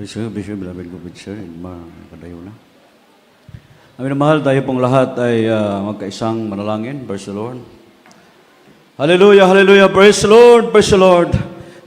Sir, Bishop, beloved good sir, kadayo na. Amin na mahal, tayo pong lahat ay magkaisang manalangin. Praise the Lord. Hallelujah, hallelujah, praise the Lord, praise the Lord.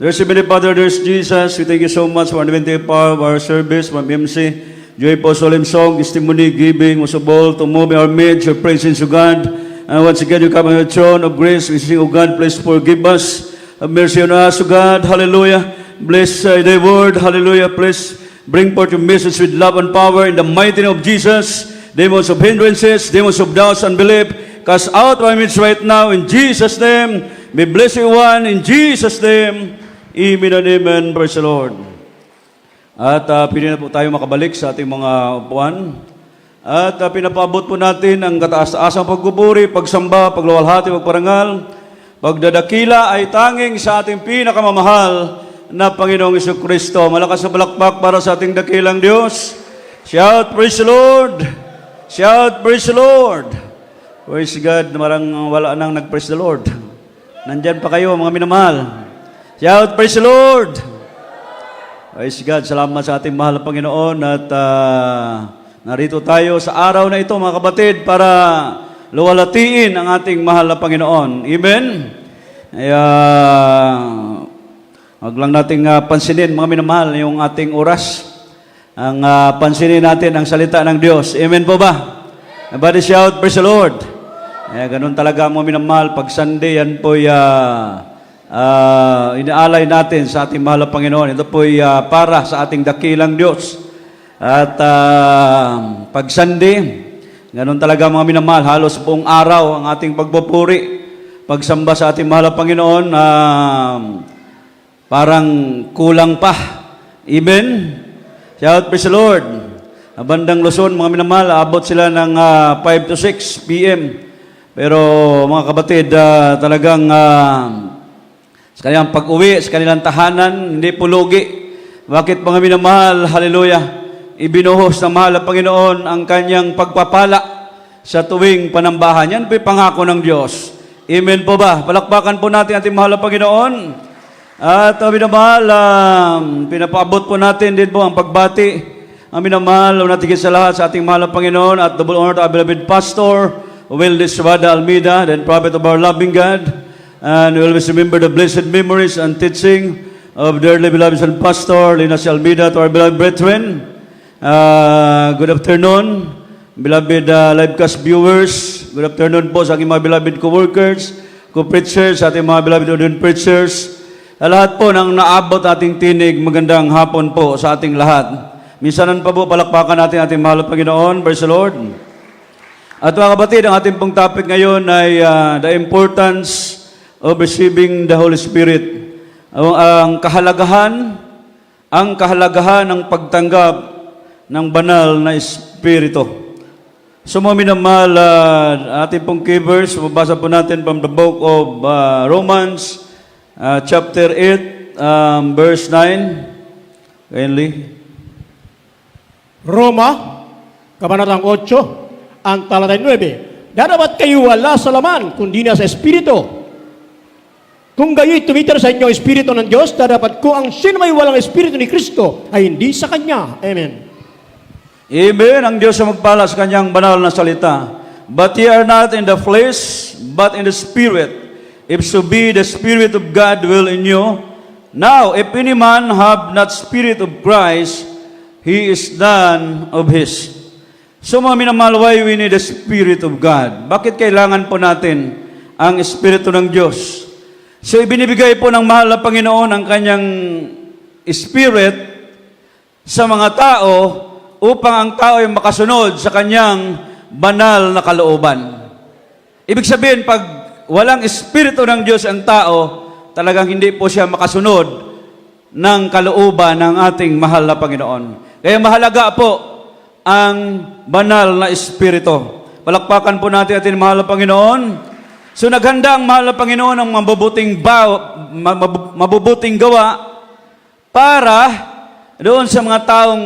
There's a many Father, there's Jesus. We thank you so much for the power of our service from MC. Joyful solemn song, testimony, giving, most of all, to move our midst, your praise to God. And once again, you come on your throne of grace. We sing, O God, please forgive us. Have mercy on us, O God. Hallelujah. Bless thy word. Hallelujah. Please bring forth your message with love and power in the mighty name of Jesus. Demons of hindrances, demons of doubts, unbelief, cast out of our midst right now in Jesus' name. Be blessed one in Jesus' name. Amen and amen. Praise the Lord. At pili na po tayo makabalik sa ating mga upuan. At pinapaabot po natin ang kataas-taasang pagpupuri, pagsamba, pagluwalhati, pagparangal, pagdadakila ay tanging sa ating pinakamamahal na Panginoong Jesucristo. Malakas na palakpak para sa ating dakilang Diyos. Shout, praise the Lord! Shout, praise the Lord! Praise God, marang wala nang nag-praise the Lord. Nandyan pa kayo, mga minamahal. Shout, praise the Lord! Praise God, salamat sa ating mahal na Panginoon at narito tayo sa araw na ito, mga kapatid, para luwalatiin ang ating mahal na Panginoon. Amen? Huwag lang nating pansinin, mga minamahal, yung ating oras. Ang pansinin natin ang salita ng Diyos. Amen po ba? Everybody shout, praise the Lord. Ganun talaga, mga minamahal. Pag Sunday, yan po'y inaalay natin sa ating mahal na Panginoon. Ito po'y para sa ating dakilang Diyos. At pag Sunday, ganun talaga, mga minamahal. Halos buong araw ang ating pagpupuri. Pagsamba sa ating mahal na Panginoon, parang kulang pa. Amen? Shout, praise the Lord. Bandang Luzon, mga minamahal, abot sila ng 5 to 6 p.m. Pero mga kapatid, talagang sa kanilang pag-uwi, sa kanilang tahanan, hindi pulugi. Bakit mga minamahal, hallelujah, ibinuhos ng mahal na Panginoon ang kanyang pagpapala sa tuwing panambahan. Yan po'y pangako ng Diyos. Amen po ba? Palakpakan po natin ating mahal na Panginoon. At minamahal, pinapaabot po natin din po ang pagbati. Ang minamahal, natigil sa lahat sa ating mahal na Panginoon at double honor to our beloved Pastor, Wildes Wada Almeida, then prophet of our loving God. And we always remember the blessed memories and teaching of dearly beloved Son Pastor, Linas Almeida, to our beloved brethren. Good afternoon, beloved livecast viewers. Good afternoon po sa aking mga beloved co-workers, co-preachers, sa ating mga beloved audience preachers. Lahat po ng naabot ating tinig, magandang hapon po sa ating lahat. Minsanan pa po palakpakan natin ating mahal na Panginoon. Praise the Lord. At mga kapatid, ang ating pong topic ngayon ay the importance of receiving the Holy Spirit. Ang kahalagahan ng pagtanggap ng banal na Espiritu. So mga minamahal, ating pong key verse, mabasa po natin from the book of Romans, chapter 8, verse 9. Kindly. Roma, Kabanatang 8, ang talatay 9. Darapat kayo wala sa laman, kundi na sa Espiritu. Kung gayo'y tumitira sa inyo ang Espiritu ng Diyos, darapat ko ang sino may walang Espiritu ni Kristo ay hindi sa Kanya. Amen. Amen. Ang Diyos ang magpala sa Kanyang banal na salita. But ye are not in the flesh, but in the Spirit. If so be the Spirit of God will in you. Now, if any man have not Spirit of Christ, he is none of His. So mga minamahal, why we need the Spirit of God? Bakit kailangan po natin ang Espiritu ng Diyos? So ibinibigay po ng mahal na Panginoon ang Kanyang Spirit sa mga tao upang ang tao ay makasunod sa Kanyang banal na kalooban. Ibig sabihin, pag walang Espiritu ng Diyos ang tao, talagang hindi po siya makasunod ng kalooban ng ating mahal na Panginoon. Kaya mahalaga po ang banal na Espiritu. Palakpakan po natin ating mahal na Panginoon. So naghanda ang mahal na Panginoon ng mabubuting gawa para doon sa mga taong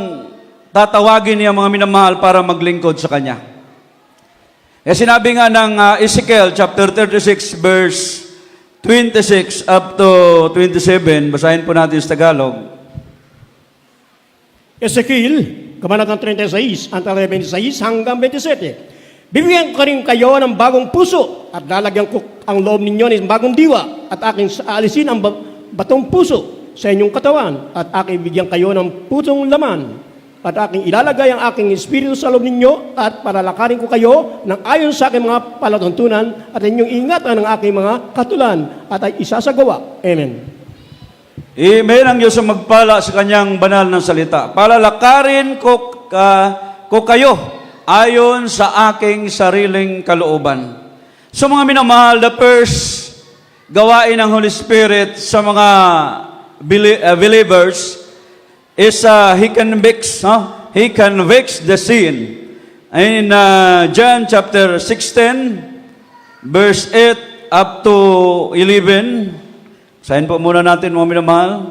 tatawagin niya mga minamahal para maglingkod sa Kanya. Kaya sinabi nga ng Ezekiel chapter 36 verse 26 up to 27, basahin po natin sa Tagalog. Ezekiel, Kabanatang 36, ang talata 26 hanggang 27. Bibigyan ko rin kayo ng bagong puso at lalagyan ko ang loob ninyo ng bagong diwa at aking aalisin ang batong puso sa inyong katawan at aking bigyan kayo ng pusong laman at aking ilalagay ang aking espiritu sa loob ninyo at palalakarin ko kayo ng ayon sa aking mga palatuntunan at inyong ingatan ng aking mga katulan at ay isasagawa. Amen. Amen. Ang Diyos ang magpala sa kanyang banal na salita. Palalakarin ko kayo ayon sa aking sariling kalooban. So mga minamahal, the first gawain ng Holy Spirit sa mga believers is He convicts the sin. In John chapter 16, verse 8 up to 11, sayin po muna natin mga minamahal.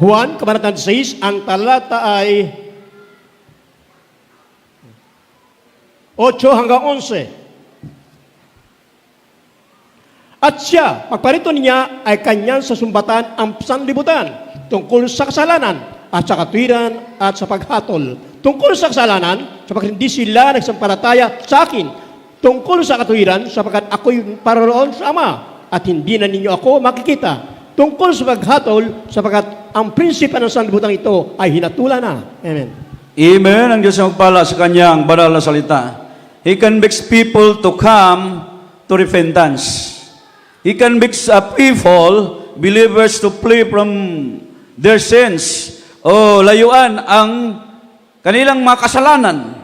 Juan, Kabanatang 6, ang talata ay 8 hanggang 11. At siya, pagparito niya ay kanyang sasumbatan ang sanlibutan tungkol sa kasalanan at sa katwiran at sa paghatol. Tungkol sa kasalanan, sapagkat hindi sila nagsampalataya sa akin. Tungkol sa katwiran, sapagkat ako'y paroroon sa Ama at hindi na ninyo ako makikita. Tungkol sa paghatol, sapagkat ang prinsipa ng sanlibutan ito ay hinatulan na. Amen. Amen. Ang Diyos ang magpala sa kanyang banal na salita. He convicts people to come to repentance. He convicts people, believers, to flee from their sins o layuan ang kanilang mga kasalanan.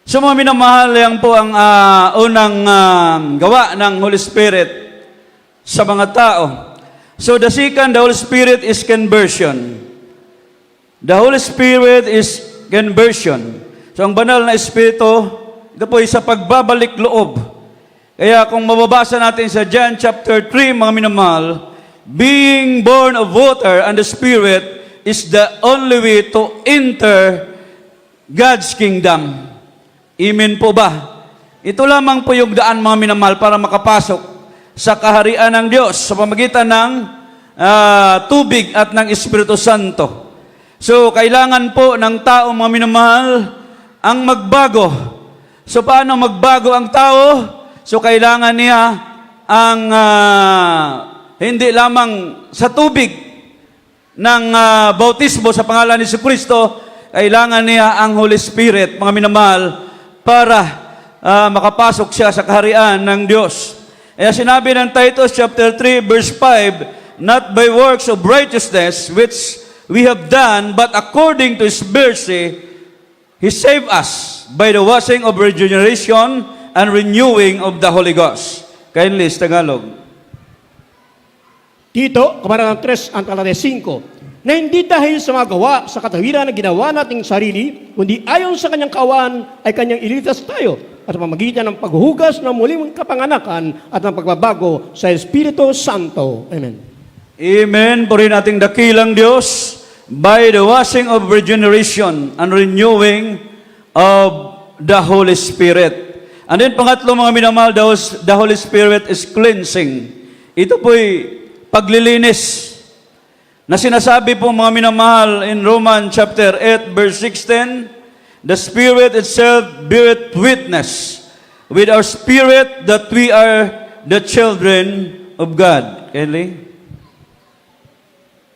So mga minamahal, yan po ang unang gawa ng Holy Spirit sa mga tao. So the second, the Holy Spirit is conversion. The Holy Spirit is conversion. So ang banal na Espiritu, ito po ay sa pagbabalik loob. Kaya kung mababasa natin sa John chapter 3, mga minamahal, being born of water and the Spirit is the only way to enter God's kingdom. Amen po ba? Ito lamang po yung daan, mga minamahal, para makapasok sa kaharian ng Diyos sa pamagitan ng tubig at ng Espiritu Santo. So, kailangan po ng tao, mga minamahal, ang magbago. So, paano magbago ang tao? So, kailangan niya ang hindi lamang sa tubig ng bautismo sa pangalan ni Jesucristo, kailangan niya ang Holy Spirit, mga minamahal, para makapasok siya sa kaharian ng Diyos. Kaya sinabi ng Titus chapter 3 verse 5, not by works of righteousness which we have done, but according to His mercy, He saved us by the washing of regeneration and renewing of the Holy Ghost. Kindly, Tagalog. Tito, Kabanatang 3, ang talata 5, na hindi dahil sa mga gawa sa katawiran na ginawa nating sarili, kundi ayon sa kanyang kaawaan ay kanyang ilitas tayo at pamagitan ng paghuhugas ng muling kapanganakan at ng pagbabago sa Espiritu Santo. Amen. Amen. Purihin nating dakilang Diyos by the washing of regeneration and renewing of the Holy Spirit. And then pangatlo, mga minamahal, the Holy Spirit is cleansing. Ito po'y paglilinis na sinasabi po, mga minamahal, in Romans chapter 8 verse 16, the Spirit itself beareth witness with our spirit that we are the children of God. Kelly?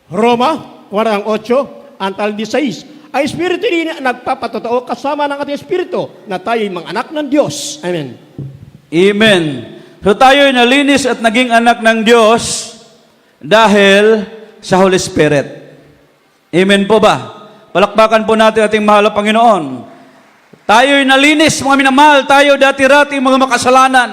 Roma, Kabanatang 8, ang talata 16, ang Espiritu din nagpapatotoo kasama ng ating Espiritu na tayo'y mga anak ng Diyos. Amen. Amen. So tayo'y nalinis at naging anak ng Diyos dahil sa Holy Spirit. Amen po ba? Palakpakan po natin ating mahal na Panginoon. Tayo'y nalinis, mga minamahal. Tayo dati-rati mga makasalanan.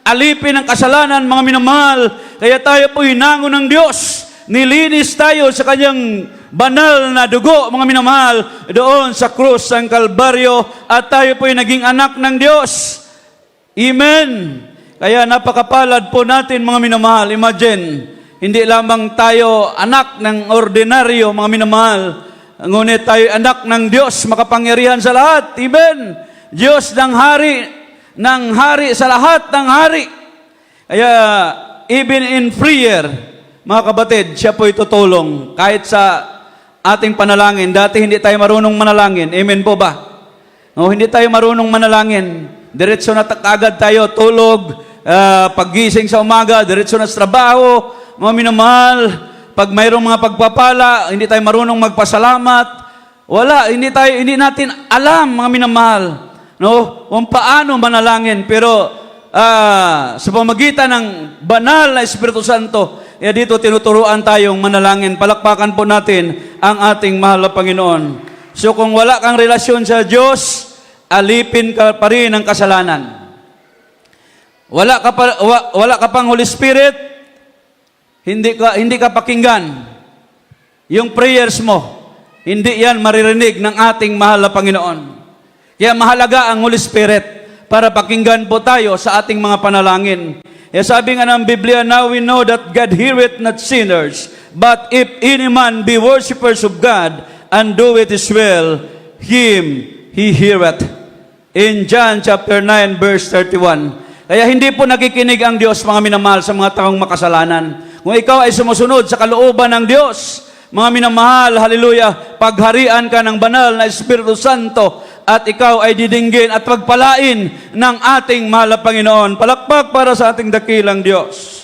Alipin ang kasalanan, mga minamahal. Kaya tayo po hinango ng Diyos. Nilinis tayo sa kanyang banal na dugo, mga minamahal, doon sa krus ng Kalbaryo, at tayo po'y naging anak ng Diyos. Amen. Kaya napakapalad po natin, mga minamahal. Imagine, hindi lamang tayo anak ng ordinaryo, mga minamahal, ngunit tayo anak ng Diyos, makapangyarihan sa lahat. Amen. Diyos ng hari sa lahat ng hari. Kaya, even in prayer, mga kapatid, siya po'y tutulong kahit sa ating panalangin. Dati hindi tayo marunong manalangin. Amen po ba? No, hindi tayo marunong manalangin. Diretso na agad tayo, tulog, paggising sa umaga, diretso na sa trabaho, mga minamahal. Pag mayroong mga pagpapala, hindi tayo marunong magpasalamat. Wala, hindi natin alam, mga minamahal, no, kung paano manalangin. Pero sa pamagitan ng banal na Espiritu Santo, dito tinuturuan tayong manalangin. Palakpakan po natin ang ating mahal na Panginoon. So kung wala kang relasyon sa Diyos, alipin ka pa rin ng kasalanan. Wala ka pang Holy Spirit, hindi ka pakinggan. Yung prayers mo, hindi yan maririnig ng ating mahal na Panginoon. Kaya mahalaga ang Holy Spirit para pakinggan po tayo sa ating mga panalangin. Sabi nga ng Biblia, now we know that God heareth not sinners, but if any man be worshippers of God, and do it His will, him He heareth. In John chapter 9, verse 31. Kaya hindi po nakikinig ang Diyos, mga minamahal, sa mga taong makasalanan. Kung ikaw ay sumusunod sa kalooban ng Diyos, mga minamahal, hallelujah, pagharian ka ng banal na Espiritu Santo, at ikaw ay didinggin at pagpalain ng ating mahal na Panginoon. Palakpak para sa ating dakilang Diyos.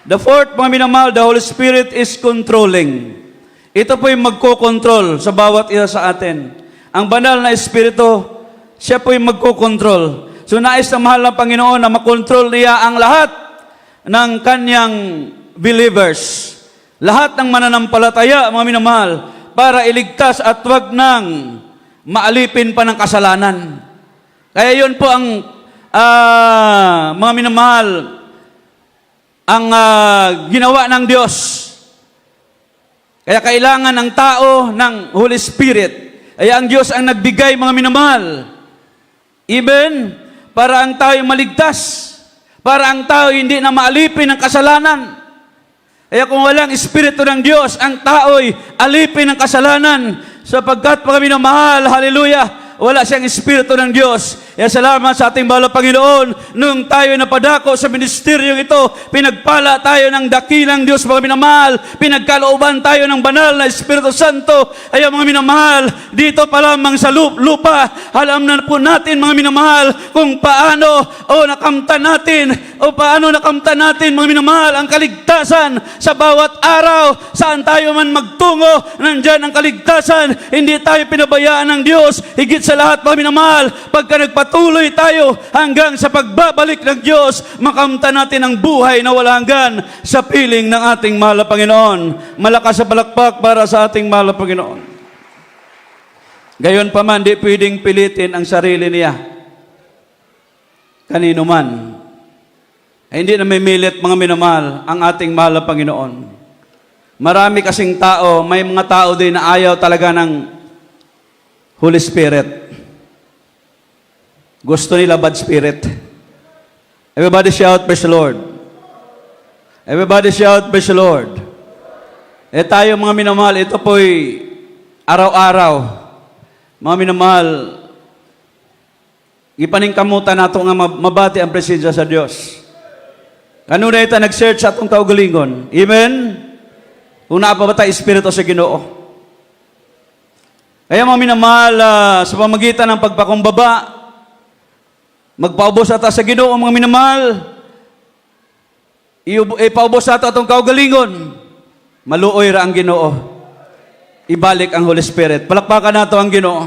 The fourth, mga minamahal, the Holy Spirit is controlling. Ito po yung magkokontrol sa bawat isa sa atin. Ang banal na Espiritu, siya po yung magkokontrol. So nais na mahal na Panginoon na makontrol niya ang lahat ng kanyang believers. Lahat ng mananampalataya, mga minamahal, para iligtas at wag nang maalipin pa ng kasalanan. Kaya yun po ang mga minamahal, ang ginawa ng Diyos. Kaya kailangan ng tao ng Holy Spirit. Kaya ang Diyos ang nagbigay, mga minamahal. Even para ang tao maligtas, para ang tao hindi na maalipin ng kasalanan. Kaya kung walang Espiritu ng Diyos, ang tao'y alipin ng kasalanan, sapagkat mga minamahal, hallelujah, wala siyang Espiritu ng Diyos. Kaya salamat sa ating mahal na Panginoon, nung tayo napadako sa ministeryong ito, pinagpala tayo ng dakilang Diyos, mga minamahal, pinagkalooban tayo ng banal na Espiritu Santo. Kaya mga minamahal, dito pa lamang sa lupa, alam na po natin, mga minamahal, kung paano nakamtan natin, mga minamahal, ang kaligtasan sa bawat araw, saan tayo man magtungo, nandyan ang kaligtasan. Hindi tayo pinabayaan ng Diyos. Higit sa lahat, mga minamahal, pagka nagpatuloy tayo hanggang sa pagbabalik ng Diyos, makamtan natin ang buhay na wala hanggan sa piling ng ating mahal na Panginoon. Malakas sa palakpak para sa ating mahal na Panginoon. Gayon pa man, di pwedeng pilitin ang sarili niya. Kanino man. Ay, hindi na may milit, mga minamahal, ang ating mahal na Panginoon. Marami kasing tao, may mga tao din na ayaw talaga ng Holy Spirit. Gusto nila bad spirit. Everybody shout, praise the Lord. Everybody shout, praise the Lord. Tayo, mga minamahal, ito po'y araw-araw. Mga minamahal, ipaningkamutan nato nga mabati ang presensya sa Diyos. Kanuna ito nag-search sa atong kaugalingon. Amen? Kung naapabata Espiritu sa Ginoo. Kaya mga minamahal, sa pamagitan ng pagpakumbaba, magpaubos ata sa Ginoo, mga minamahal, ipaubos ata atong kaugalingon, maluoy ra ang Ginoo. Ibalik ang Holy Spirit. Palakpakan nato ang Ginoo.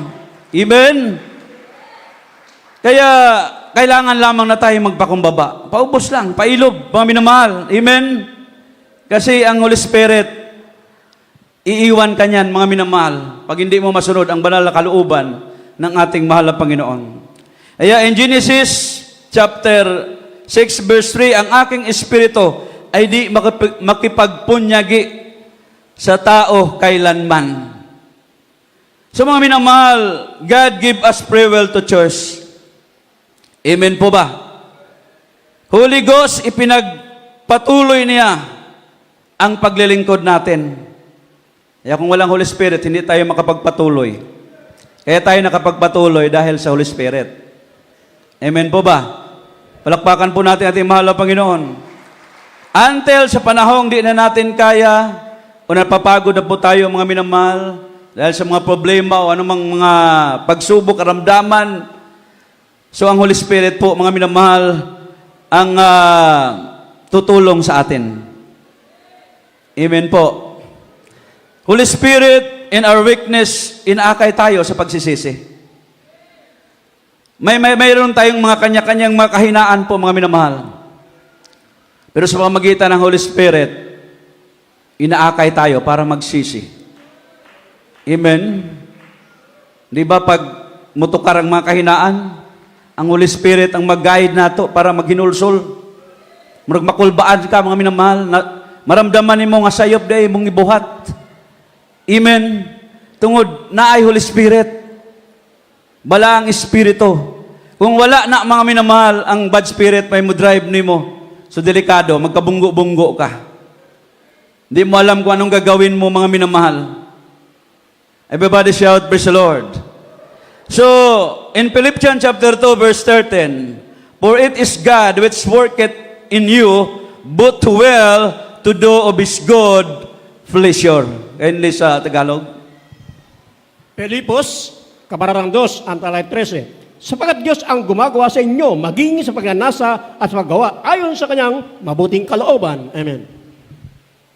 Amen? Kaya, kailangan lamang na tayo magpakumbaba. Paubos lang, pailob, mga minamahal. Amen? Kasi ang Holy Spirit, iiwan ka niyan, mga minamahal, pag hindi mo masunod ang banal na kalooban ng ating mahal na Panginoon. Kaya in Genesis chapter 6 verse 3, ang aking espiritu ay di makipagpunyagi sa tao kailanman. So mga minamahal, God give us free will to choose. Amen po ba? Holy Ghost, ipinagpatuloy niya ang paglilingkod natin. Kaya kung walang Holy Spirit, hindi tayo makapagpatuloy. Kaya tayo nakapagpatuloy dahil sa Holy Spirit. Amen po ba? Palakpakan po natin ating mahal na Panginoon. Until sa panahong di na natin kaya, o napapagod na po tayo mga minamahal, dahil sa mga problema o anumang mga pagsubok, karamdaman. So ang Holy Spirit po, mga minamahal, ang tutulong sa atin. Amen po. Holy Spirit, in our weakness, inaakay tayo sa pagsisisi. Mayroon tayong mga kanya-kanyang mga kahinaan po, mga minamahal. Pero sa pamamagitan ng Holy Spirit, inaakay tayo para magsisi. Amen? Di ba pag mutukar ang mga kahinaan, ang Holy Spirit ang mag-guide nato para maghinulsol. Makulbaan ka, mga minamahal, na maramdaman mo nga sayop day mong ibuhat. Amen? Tungod na ay Holy Spirit. Bala ang Espiritu. Kung wala na, mga minamahal, ang bad spirit may mo drive ni mo. So delikado, magkabunggo-bunggo ka. Hindi mo alam kung anong gagawin mo, mga minamahal. Everybody shout, praise the Lord. So, in Philippians chapter 2, verse 13, for it is God which worketh in you both to will to do of His good pleasure. Kindly sa Tagalog. Pilipos, Kabanatang 2, ang talay 13. Sapagat Diyos ang gumagawa sa inyo, maging sa pagnanasa at sa paggawa, ayon sa kanyang mabuting kalooban. Amen.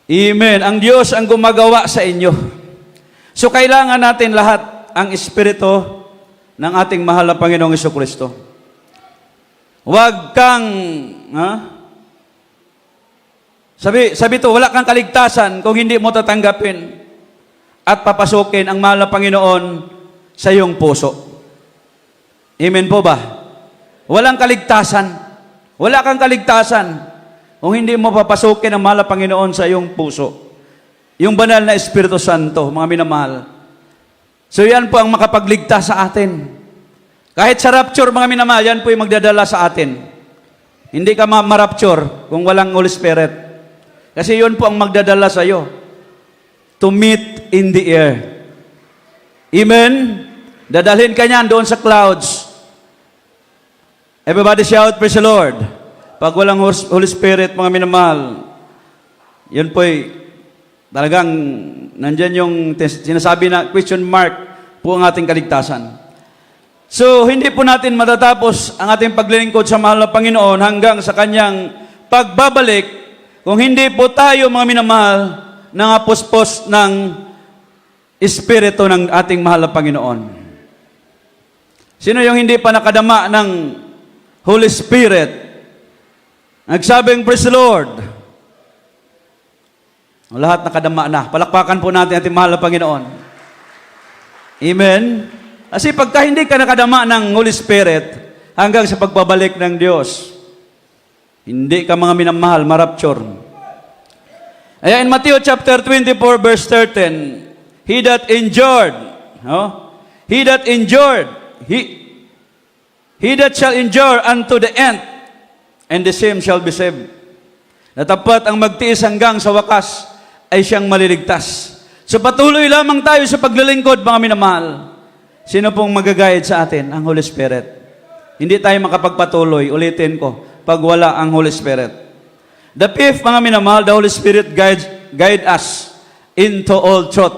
Amen. Ang Diyos ang gumagawa sa inyo. So, kailangan natin lahat ang Espiritu ng ating mahal na Panginoong Jesucristo. Huwag kang, sabi to, wala kang kaligtasan kung hindi mo tatanggapin at papasukin ang mahal na Panginoon sa iyong puso. Amen po ba? Walang kaligtasan. Wala kang kaligtasan kung hindi mo papasukin ang mahal na Panginoon sa iyong puso. Yung banal na Espiritu Santo, mga minamahal. So yan po ang makapagligtas sa atin. Kahit sa rapture, mga minamahal, yan po yung magdadala sa atin. Hindi ka ma-rapture kung walang Holy Spirit. Kasi yun po ang magdadala sa iyo. To meet in the air. Amen? Dadalhin ka niyan doon sa clouds. Everybody shout, praise the Lord. Pag walang Holy Spirit, mga minamahal, yun po'y talagang nandyan yung sinasabi na question mark po ang ating kaligtasan. So, hindi po natin matatapos ang ating paglilingkod sa mahal na Panginoon hanggang sa kanyang pagbabalik kung hindi po tayo, mga minamahal, nangapuspos ng Espiritu ng ating mahal na Panginoon. Sino yung hindi pa nakadama ng Holy Spirit? Nagsabing, praise the Lord. Lahat nakadama na. Palakpakan po natin ating mahal na Panginoon. Amen? Kasi pagka hindi ka nakadama ng Holy Spirit, hanggang sa pagbabalik ng Diyos, hindi ka, mga minamahal, marapture. Ayan, in Matthew chapter 24, verse 13, He that endured, he that shall endure unto the end, and the same shall be saved. Natapat ang magtiis hanggang sa wakas, ay siyang maliligtas. So patuloy lamang tayo sa paglilingkod, mga minamahal. Sino pong magagayad sa atin? Ang Holy Spirit. Hindi tayo makapagpatuloy, ulitin ko, pag wala ang Holy Spirit. The fifth, mga minamahal, the Holy Spirit guide us into all truth.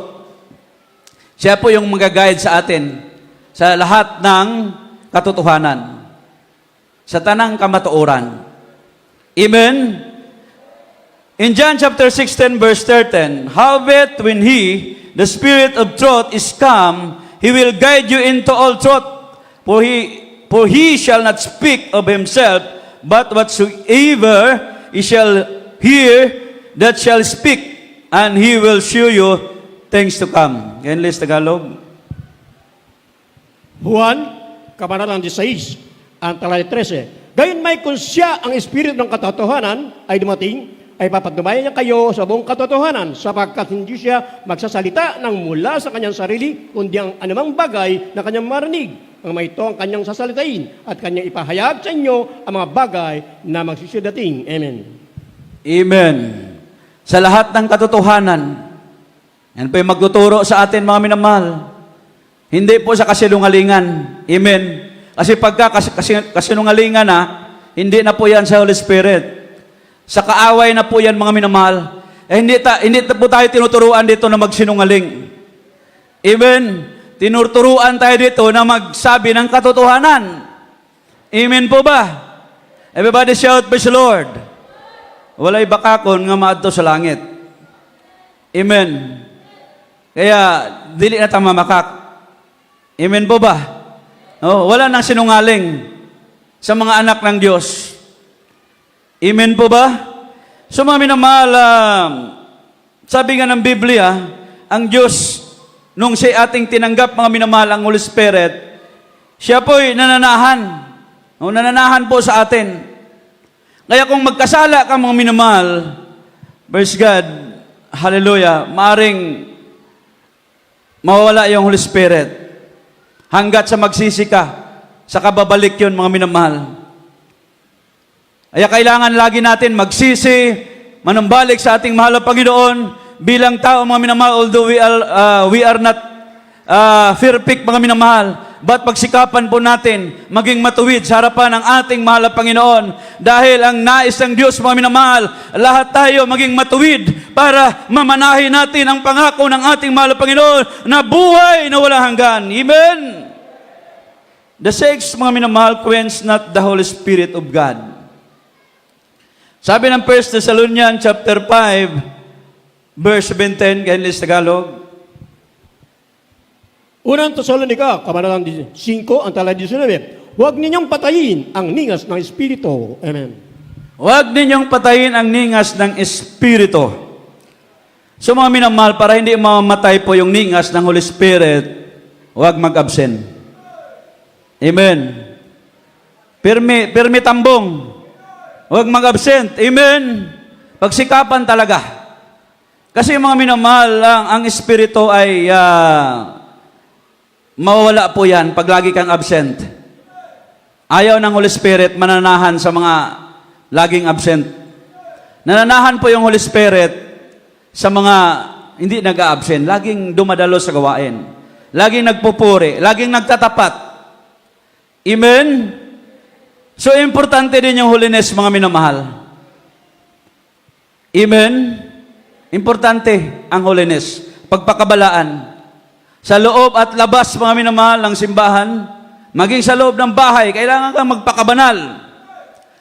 Siya po yung mag-guide sa atin sa lahat ng katotohanan, sa tanang kamatuoran. Amen? In John chapter 16, verse 13, howbeit when He, the Spirit of truth, is come, He will guide you into all truth. For He shall not speak of Himself, but whatsoever He shall hear, that shall speak, and He will show you things to come. English Tagalog. Juan, Kabanatang 16, ang talay 13. Gayon may kung siya ang Espiritu ng katotohanan ay dumating, ay papadumayan niya kayo sa buong katotohanan, sapagkat hindi siya magsasalita ng mula sa kanyang sarili, kundi ang anumang bagay na kanyang marinig. Ang may ito ang kanyang sasalitain, at kanyang ipahayag sa inyo ang mga bagay na magsisidating. Amen. Amen. Sa lahat ng katotohanan, yan po yung magtuturo sa atin, mga minamahal. Hindi po sa kasinungalingan. Amen. Kasi pagka kasinungalingan na, hindi na po yan sa Holy Spirit. Sa kaaway na po yan, mga minamahal. Hindi po tayo tinuturuan dito na magsinungaling. Amen. Tinuturuan tayo dito na magsabi ng katotohanan. Amen po ba? Everybody shout, praise the Lord. Walay bakakon nga maadto sa langit. Amen. Kaya, dili na tama makak. Amen po ba? Oh, wala nang sinungaling sa mga anak ng Diyos. Amen po ba? So mga minamahal, sabi nga ng Biblia, ang Diyos, nung siya ating tinanggap mga minamahal ang Holy Spirit, siya po'y nananahan. Nananahan po sa atin. Kaya kung magkasala ka mga minamahal, praise God, hallelujah, maaring mawawala yung Holy Spirit. Hanggat sa magsisi ka, sa kababalik yun mga minamahal. Kaya kailangan lagi natin magsisi, manumbalik sa ating mahal na Panginoon bilang tao mga minamahal, although we are not perfect mga minamahal. Ba't pagsikapan po natin maging matuwid sa harapan ng ating mahal na Panginoon? Dahil ang nais ng Diyos, mga minamahal, lahat tayo maging matuwid para mamanahin natin ang pangako ng ating mahal na Panginoon na buhay na walang hanggan. Amen? The sixth, mga minamahal, quench not the Holy Spirit of God. Sabi ng 1 Thessalonians chapter 5, verse 17, kaya English Tagalog, Unang Tesalonica, Kabanatang 5, ang tala 19, huwag ninyong patayin ang ningas ng Espiritu. Amen. huwag ninyong patayin ang ningas ng Espiritu. So mga minamahal, para hindi mamamatay po yung ningas ng Holy Spirit, huwag mag-absent. Amen. Pirmi tambong. Huwag mag-absent. Amen. Pagsikapan talaga. Kasi mga minamahal, ang Espiritu ay mawawala po yan pag lagi kang absent. Ayaw ng Holy Spirit mananahan sa mga laging absent. Nananahan po yung Holy Spirit sa mga hindi nag-a-absent. Laging dumadalo sa gawain. Laging nagpupuri. Laging nagtatapat. Amen? So, importante din yung holiness, mga minamahal. Amen? Importante ang holiness. Pagpakabalaan. Sa loob at labas, mga minamahal, ng simbahan, maging sa loob ng bahay, kailangan kang magpakabanal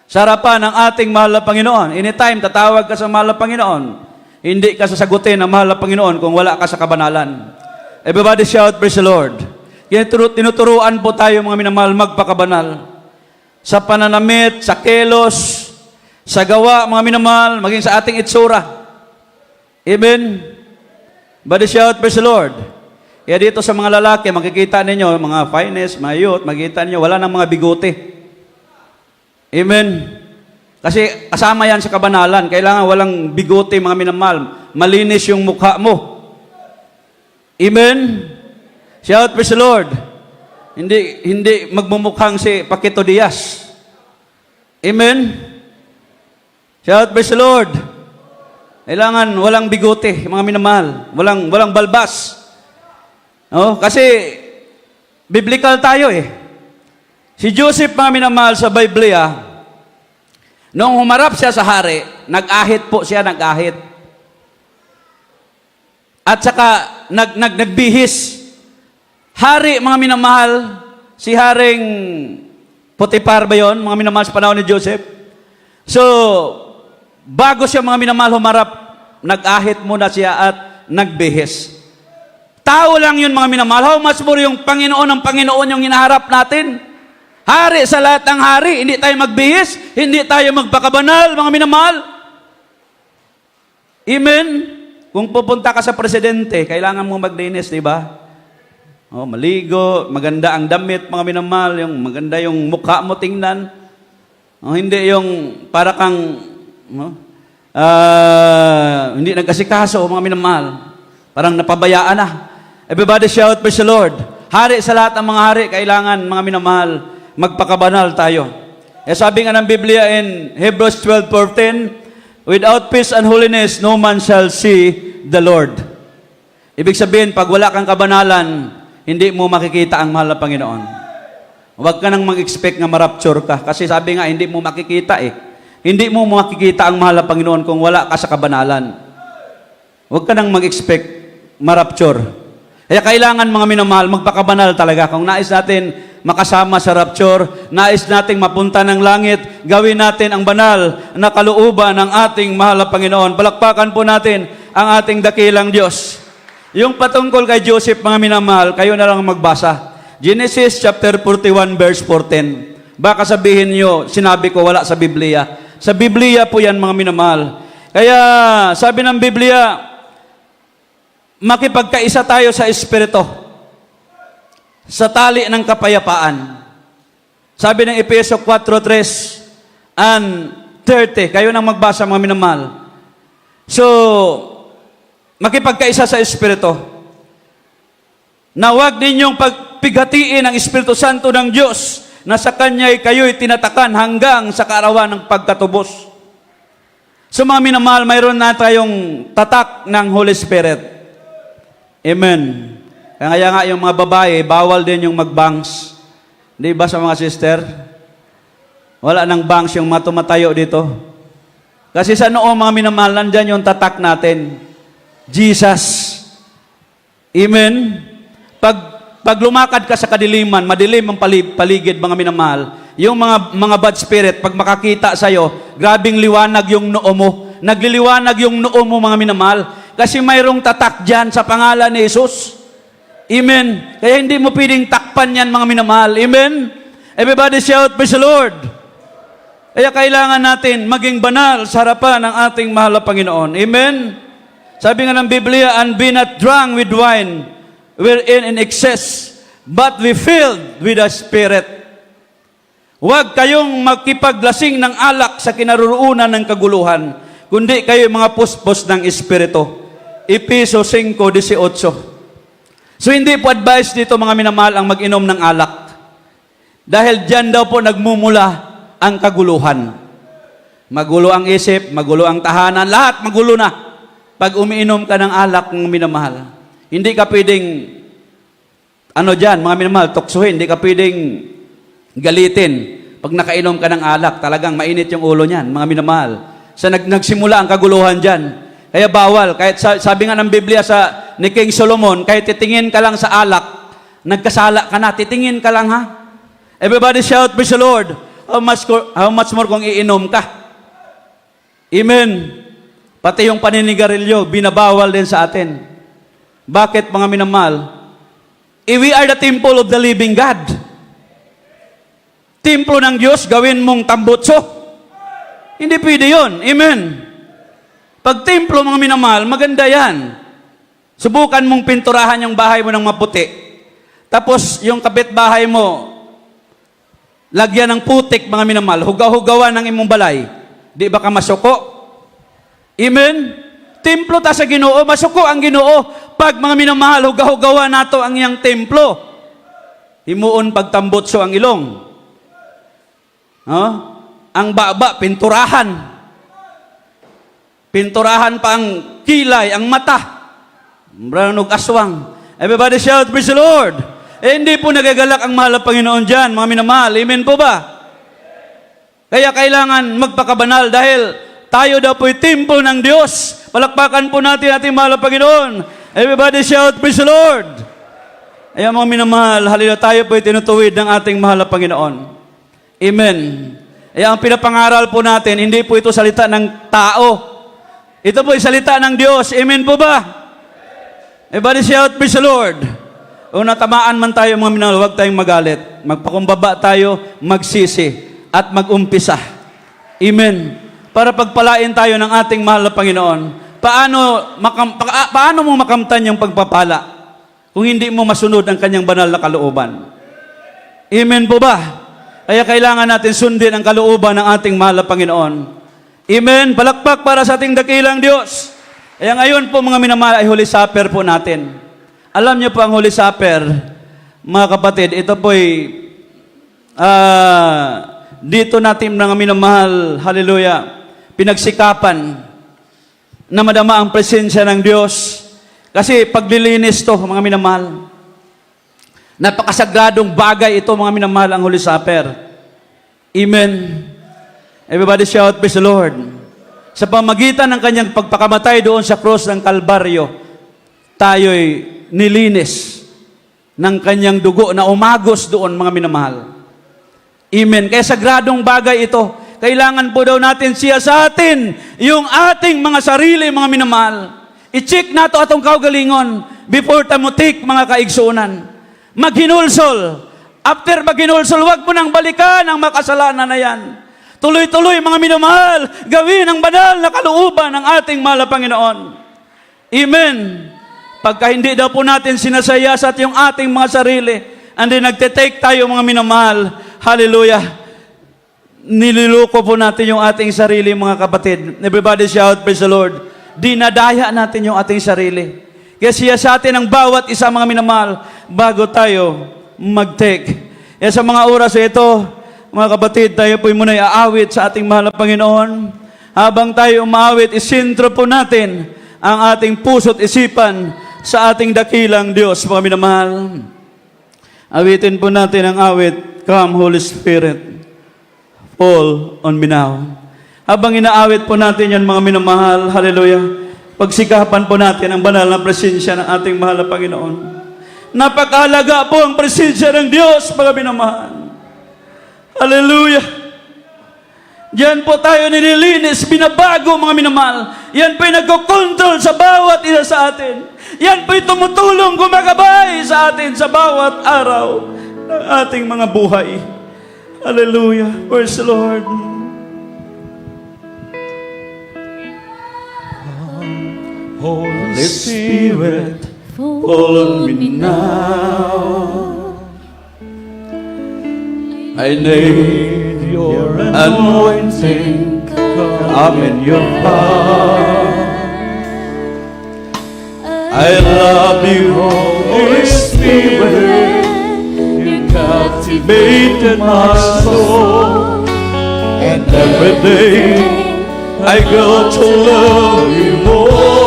sa harapan ng ating mahal na Panginoon. Anytime, tatawag ka sa mahal na Panginoon, hindi ka sasagutin ng mahal na Panginoon kung wala ka sa kabanalan. Everybody shout, praise the Lord. Tinuturuan po tayo, mga minamahal, magpakabanal. Sa pananamit, sa kelos, sa gawa, mga minamahal, maging sa ating itsura. Amen? Everybody shout, praise the Lord. Kaya dito sa mga lalaki, makikita ninyo, mga finest, mga youth, makikita ninyo, wala nang mga bigote. Amen? Kasi kasama yan sa kabanalan. Kailangan walang bigote, mga minamahal. Malinis yung mukha mo. Amen? Shout, praise the Lord. Hindi magmumukhang si Paquito Diaz. Amen? Shout, praise the Lord. Kailangan walang bigote, mga minamahal. Walang balbas. No? Kasi, biblical tayo eh. Si Joseph, mga minamahal, sa Biblia, nung humarap siya sa hari, nag-ahit po siya, nag-ahit. At saka, nagbihis. Hari, mga minamahal, si Haring Potiphar ba yun, mga minamahal, sa panahon ni Joseph? So, bago siya, mga minamahal, humarap, nag-ahit muna siya at nagbihis. Tao lang yun, mga minamahal. How much more yung Panginoon ng Panginoon yung hinaharap natin? Hari sa lahat ng hari. Hindi tayo magbihis. Hindi tayo magpakabanal, mga minamahal. Amen? Kung pupunta ka sa presidente, kailangan mo maglinis, di ba? Maligo, maganda ang damit, mga minamahal. Maganda yung mukha mo tingnan. Hindi yung para kang hindi nag-asikaso, mga minamahal. Parang napabayaan na. Everybody shout, praise the Lord. Hari sa lahat ng mga hari, kailangan, mga minamahal, magpakabanal tayo. Sabi nga ng Biblia in Hebrews 12:14, without peace and holiness, no man shall see the Lord. Ibig sabihin, pag wala kang kabanalan, hindi mo makikita ang mahal na Panginoon. Huwag ka nang mag-expect na marapture ka. Kasi sabi nga, hindi mo makikita eh. Hindi mo makikita ang mahal na Panginoon kung wala ka sa kabanalan. Huwag ka nang mag-expect ma-rapture. Kaya kailangan mga minamahal, magpakabanal talaga. Kung nais natin makasama sa rapture, nais nating mapunta ng langit, gawin natin ang banal na kalooban ng ating mahal na Panginoon. Palakpakan po natin ang ating dakilang Diyos. Yung patungkol kay Joseph, mga minamahal, kayo na lang magbasa. Genesis chapter 41 verse 14. Baka sabihin niyo, sinabi ko wala sa Biblia. Sa Biblia po yan, mga minamahal. Kaya sabi ng Biblia, makipagkaisa tayo sa Espiritu, sa tali ng kapayapaan. Sabi ng Efeso 4:3 and 30. Kayo nang magbasa, mga minamahal. So, makipagkaisa sa Espiritu. Na huwag ninyong pagpigatiin ang Espiritu Santo ng Diyos na sa Kanya'y kayo'y tinatakan hanggang sa kaarawan ng pagkatubos. So mga minamahal, mayroon na tayong tatak ng Holy Spirit. Amen. Kaya nga yung mga babae, bawal din yung mag-bangs. Di ba sa mga sister? Wala nang bangs yung matumatayo dito. Kasi sa noo, mga minamahal, nandyan yung tatak natin. Jesus. Amen. Pag lumakad ka sa kadiliman, madilim ang paligid, mga minamahal, yung mga bad spirit, pag makakita sa'yo, grabing liwanag yung noo mo. Nagliliwanag yung noo mo, mga minamahal, kasi mayroong tatak dyan sa pangalan ni Jesus. Amen. Kaya hindi mo pwedeng takpan yan, mga minamahal. Amen. Everybody shout, praise the Lord. Kaya kailangan natin maging banal sa harapan ng ating mahal na Panginoon. Amen. Sabi nga ng Biblia, and be not drunk with wine, wherein in excess, but we filled with the Spirit. Huwag kayong makipaglasing ng alak sa kinaroroonan ng kaguluhan, kundi kayo mga puspos ng Espiritu. Efeso 5:18. So hindi po advice dito, mga minamahal, ang mag-inom ng alak. Dahil dyan daw po nagmumula ang kaguluhan. Magulo ang isip, magulo ang tahanan, lahat magulo na. Pag umiinom ka ng alak, mga minamahal, hindi ka pwedeng, mga minamahal, tuksuhin. Hindi ka pwedeng galitin. Pag nakainom ka ng alak, talagang mainit yung ulo niyan, mga minamahal. Nagsimula ang kaguluhan dyan. Kaya bawal. Kahit sabi nga ng Biblia ni King Solomon, kahit titingin ka lang sa alak, nagkasala ka na, titingin ka lang, ha? Everybody shout, praise the Lord. How much more kung iinom ka? Amen. Pati yung paninigarilyo, binabawal din sa atin. Bakit, mga minamahal? We are the temple of the living God. Templo ng Diyos, gawin mong tambutso. Hindi pwede yun. Amen. Pag templo, mga minamahal, maganda yan. Subukan mong pinturahan yung bahay mo ng maputi. Tapos, yung kapitbahay mo, lagyan ng putik, mga minamahal, hugaw-hugawan ng imong balay. Di ba ka masuko? Amen. Templo ta sa Ginoo, masuko ang Ginoo. Pag mga minamahal, hugaw-hugawan nato ang iyang templo. Himuon pagtambutso ang ilong. Ang baba, pinturahan. Pinturahan pa ang kilay, ang mata. Branog aswang. Everybody shout, praise the Lord. Hindi po nagagalak ang mahal na Panginoon dyan, mga minamahal. Amen po ba? Kaya kailangan magpakabanal dahil tayo daw po'y templo ng Diyos. Palakpakan po natin ating mahal na Panginoon. Everybody shout, praise the Lord. Ayan, mga minamahal, halila tayo po'y tinutuwid ng ating mahal na Panginoon. Amen. Ayan, ang pinapangaral po natin, hindi po ito salita ng tao. Ito po'y salita ng Diyos. Amen po ba? Everybody shout, praise the Lord. Kung natamaan man tayo, mga minamahal, huwag tayong magalit. Magpakumbaba tayo, magsisi, at mag-umpisa. Amen. Para pagpalain tayo ng ating mahal na Panginoon. Paano mo makamtan yung pagpapala kung hindi mo masunod ang kanyang banal na kalooban? Amen po ba? Kaya kailangan natin sundin ang kalooban ng ating mahal na Panginoon. Amen. Palakpak para sa ating dakilang Diyos. Kaya ngayon po, mga minamahal, ay Holy Supper po natin. Alam niyo po ang Holy Supper, mga kapatid, ito po'y dito natin, mga minamahal, hallelujah, pinagsikapan na madama ang presensya ng Diyos. Kasi paglilinis to, mga minamahal. Napakasagradong bagay ito, mga minamahal, ang Holy Supper. Amen. Everybody shout, praise the Lord. Sa pamagitan ng kanyang pagpakamatay doon sa krus ng Kalbaryo, tayo'y nilinis ng kanyang dugo na umagos doon, mga minamahal. Amen. Kaya sagradong bagay ito. Kailangan po daw natin siya sa atin, yung ating mga sarili, mga minamahal. I-check nato atong kaugalingon before tamutik, mga kaigsunan. Maghinulsol. After maghinulsol, wag mo nang balikan ang makasalanan na yan. Tuloy-tuloy, mga minamahal, gawin ang banal na kalooban ng ating mahal na Panginoon. Amen. Pagka hindi daw po natin sinasayasat yung ating mga sarili, and then nagtitake tayo, mga minamahal, hallelujah, nililoko po natin yung ating sarili, mga kapatid. Everybody shout, praise the Lord. Dinadaya natin yung ating sarili. Kaya siya sa atin ang bawat isa, mga minamahal, bago tayo mag-take. Kaya sa mga oras ito, mga kapatid, tayo po'y muna aawit sa ating mahal na Panginoon. Habang tayo umaawit, isintro po natin ang ating puso't isipan sa ating dakilang Diyos, mga minamahal. Awitin po natin ang awit, Come Holy Spirit, Fall on me now. Habang inaawit po natin yan, mga minamahal, hallelujah, pagsikapan po natin ang banal na presensya ng ating mahal na Panginoon. Napakahalaga po ang presensya ng Diyos, mga minamahal. Hallelujah. Diyan po tayo nililinis, binabago, mga minamahal. Yan po'y nagkokontrol sa bawat isa sa atin. Yan po'y tumutulong, gumagabay sa atin sa bawat araw ng ating mga buhay. Hallelujah. Praise the Lord. Holy Spirit, fall on me now. I need your anointing, come in your heart. I love you, Holy Spirit, you captivated my soul. And every day I go to love you more.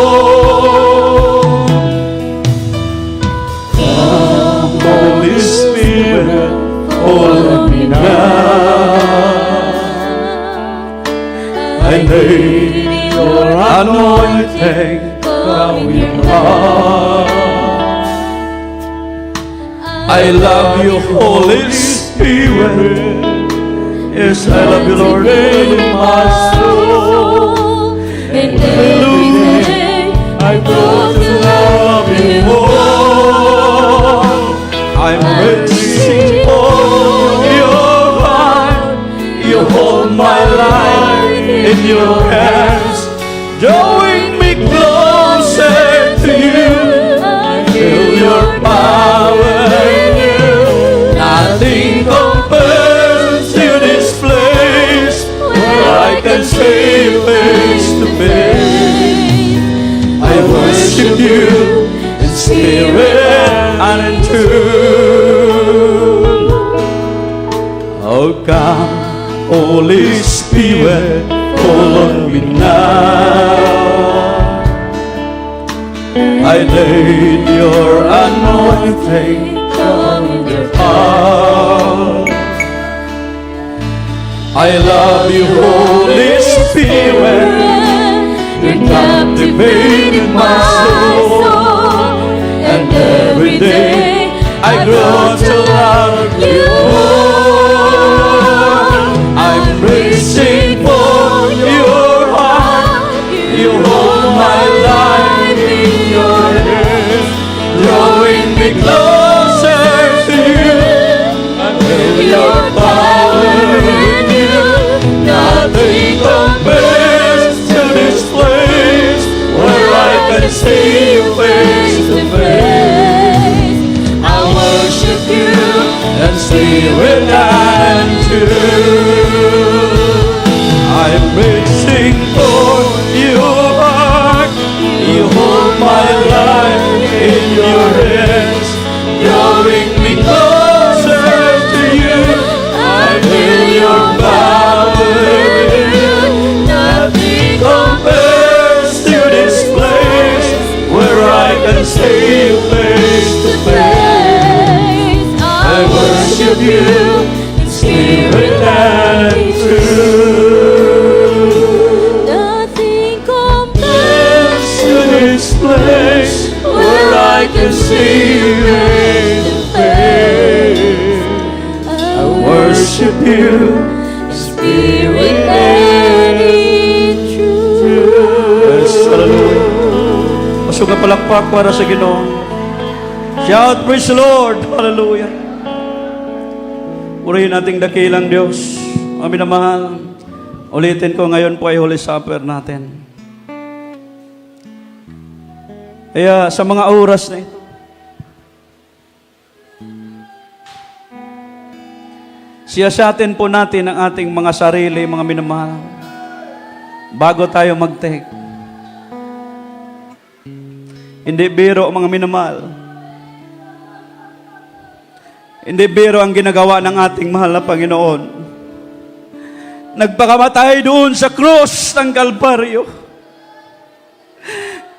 Come, Holy Spirit, fall on me now. I need your anointing, come in your heart. I love you, Holy Spirit. Yes, I love you, Lord, in my soul. And every day I go to love you more. I'm waiting for your heart. You hold my life in your hands, drawing me closer to you. I feel your power in you. Nothing compares to this place where I can stay face to face. I worship you in spirit and in truth. Oh, come, Holy Spirit, fall on me now. I need your anointing, come in your heart. I love you, Holy Spirit, you captivated my soul. And every day I grow to love you more. I'm reaching for your heart. You hold my life in your hands, drawing me closer to you. I feel your power in you. Nothing compares to this place where I can see you face to face. I worship you and spirit and truth. I'm reaching for your heart. You hold my life in your hands, drawing me closer to you. I feel your power in you. Nothing compares to this place where I can see you face to face. I worship you in spirit and truth. this place where I can see you face to face. I worship you, Spirit and in truth. yes, hallelujah. Pasok na palakpak para sa Ginoo. Shout, praise the Lord, hallelujah. Purihin nating dakilang Diyos. Amin na mahal. Ulitin ko ngayon po ay Holy Supper natin. Kaya sa mga oras na ito, siyasatin po natin ang ating mga sarili, mga minamahal, bago tayo mag-take. Hindi biro, mga minamahal. Hindi biro ang ginagawa ng ating mahal na Panginoon. Nagpakamatay doon sa krus ng Kalbaryo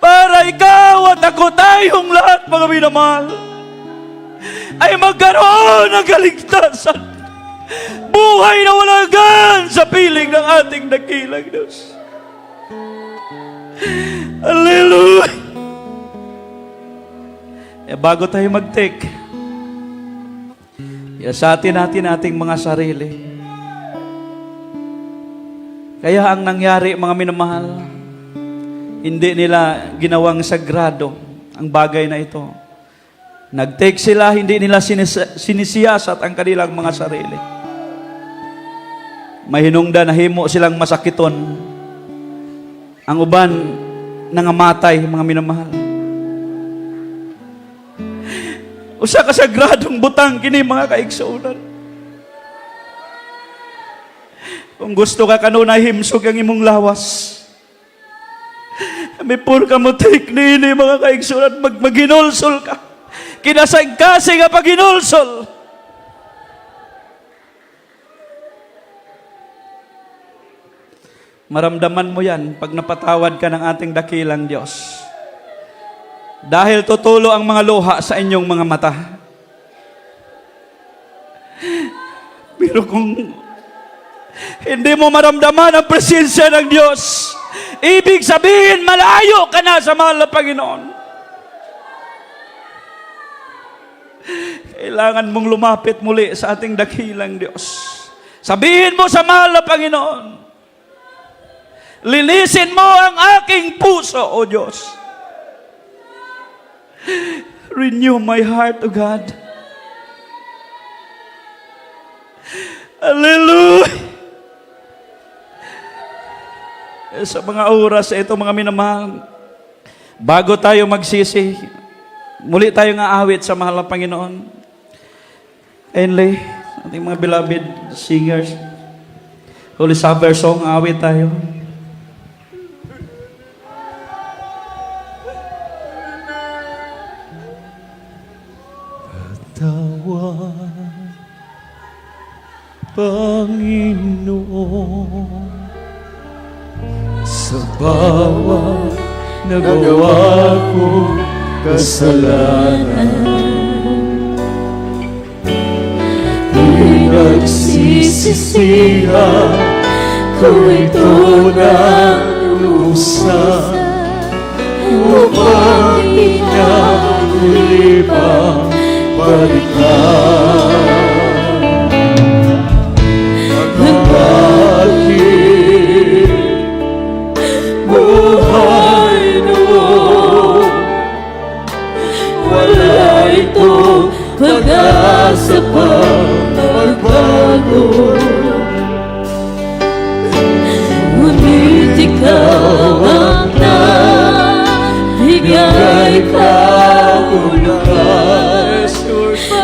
para ikaw at ako, tayong lahat, mga minamahal, ay magkaroon ng kaligtasan. Buhay na walang hanggan sa piling ng ating dakilang Diyos. Hallelujah! Bago tayo mag-take, iasatin natin ating mga sarili. Kaya ang nangyari, mga minamahal, hindi nila ginawang sagrado ang bagay na ito. Nag-take sila, hindi nila sinisiyasat ang kanilang mga sarili. Mahinungdan, nahimo silang masakiton. Ang uban, nangamatay, mga minamahal. Usa ka sagradong butang kini, mga kaigsuonan. Kung gusto ka kanunay himsog ang imong lawas, before ka mo take nini, mga kaigsuonan, maghinulsol ka. Kinasagkasing nga paghinulsol. Maramdaman mo yan pag napatawad ka ng ating dakilang Diyos. Dahil tutulo ang mga luha sa inyong mga mata. Pero kung hindi mo maramdaman ang presensya ng Diyos, ibig sabihin malayo ka na sa mahal na Panginoon. Kailangan mong lumapit muli sa ating dakilang Diyos. Sabihin mo sa mahal na Panginoon, linisin mo ang aking puso, O Diyos. Renew my heart, O God. Hallelujah! Sa mga oras ito, mga minamahal, bago tayo magsisi, muli tayong aawit sa mahal na Panginoon. Kindly, ating mga beloved singers, Holy Supper song, aawit tayo. Tawad, Panginoon, sa bawat nagawa ko kasalanan. Ko'y nagsisisiha, ko'y tunang lusa, upang pinag-ulibang balikan. Ang aking buhay noon, wala itong pag-asa pa magbago. Ngunit ikaw ang nagbigay kahulugan,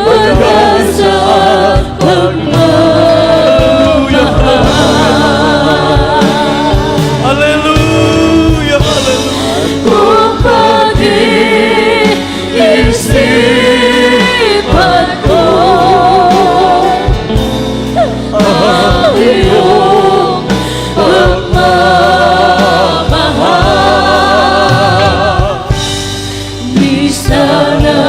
pag-asa at pagmamahal. Hallelujah, hallelujah. Kung pag-iisipan ko ang iyong pagmamahal, di sana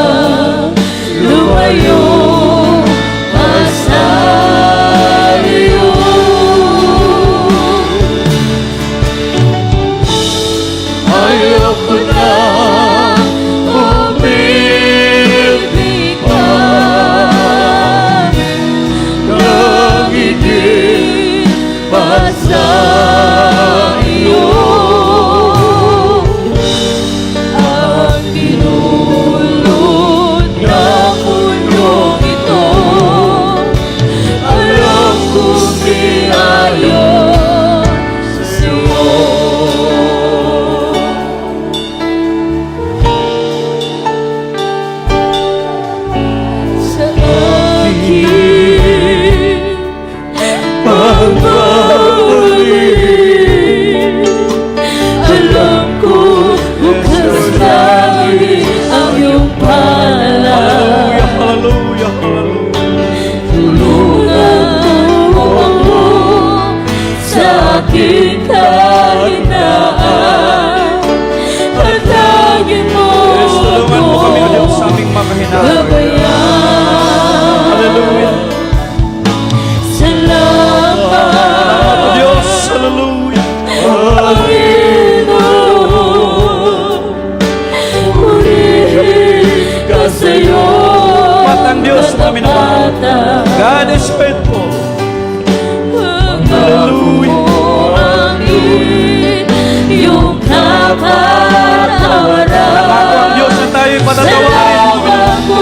patawarin mo.